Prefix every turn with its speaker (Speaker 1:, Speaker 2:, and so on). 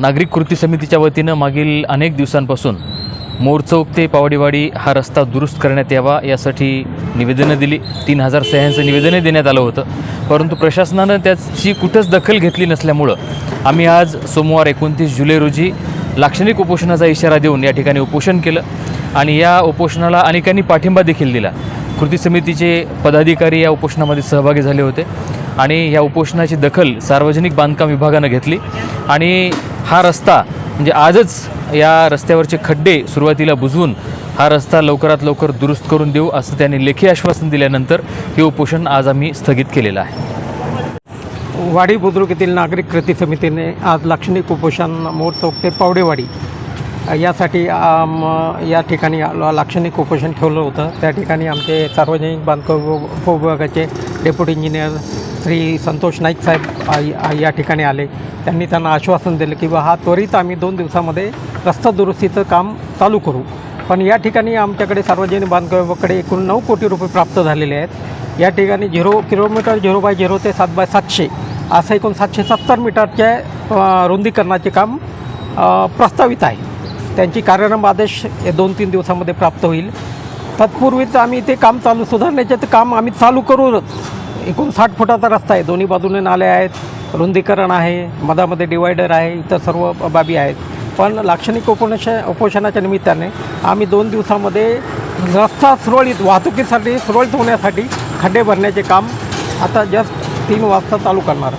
Speaker 1: नागरिक कृती समितीच्या वतीनं मागील अनेक दिवसांपासून मोरचौक ते पावडेवाडी हा रस्ता दुरुस्त करण्यात यावा यासाठी निवेदनं दिली. 3000 सह्यांचं निवेदनही देण्यात आलं होतं, परंतु प्रशासनानं त्याची कुठंच दखल घेतली नसल्यामुळं आम्ही आज सोमवार 29 जुलै रोजी लाक्षणिक उपोषणाचा इशारा देऊन या ठिकाणी उपोषण केलं आणि या उपोषणाला अनेकांनी पाठिंबा देखील दिला. कृती समितीचे पदाधिकारी या उपोषणामध्ये सहभागी झाले होते आणि या उपोषणाची दखल सार्वजनिक बांधकाम विभागानं घेतली आणि हा रस्ता म्हणजे आजच या रस्त्यावरचे खड्डे सुरुवातीला बुजवून हा रस्ता लवकरात लवकर दुरुस्त करून देऊ असं त्यांनी लेखी आश्वासन दिल्यानंतर हे उपोषण आज आम्ही स्थगित केलेलं आहे.
Speaker 2: वाडी बुद्रुक येथील नागरिक कृती समितीने आज लाक्षणिक उपोषण मोरचौक ते पावडेवाडी यासाठी या ठिकाणी लाक्षणिक उपोषण ठेवलं होतं. त्या ठिकाणी आमचे सार्वजनिक बांधकाम उपविभागाचे डेप्युटी इंजिनियर श्री संतोष नाईक साहेब या ठिकाणी आले. त्यांनी त्यांना आश्वासन दिलं की हा त्वरित आम्ही 2 दिवसामध्ये रस्ता दुरुस्तीचं काम चालू करू. पण या ठिकाणी आमच्याकडे सार्वजनिक बांधकाम विभागाकडे एकूण 9 कोटी रुपये प्राप्त झालेले आहेत. या ठिकाणी 0 किलोमीटर 0x0 ते 7x700 असं एकूण 770 मीटरच्या रुंदीकरणाचे काम प्रस्तावित आहे. त्यांची कार्यारंभ आदेश 2-3 दिवसामध्ये प्राप्त होईल. तत्पूर्वीच आम्ही ते काम सुधारण्याचे काम आम्ही चालू करूच. एकूण 60 फुटाचा रस्ता आहे, दोन्ही बाजूने नाले आहेत, रुंदीकरण आहे, मधामध्ये डिवायडर आहे, इतर सर्व बाबी आहेत. पण लाक्षणिक उपोषणाच्या निमित्ताने आम्ही 2 दिवसामध्ये रस्ता सुरळीत वाहतुकीसाठी सुरळीत होण्यासाठी खड्डे भरण्याचे काम आता जस्ट 3 वाजता चालू करणार.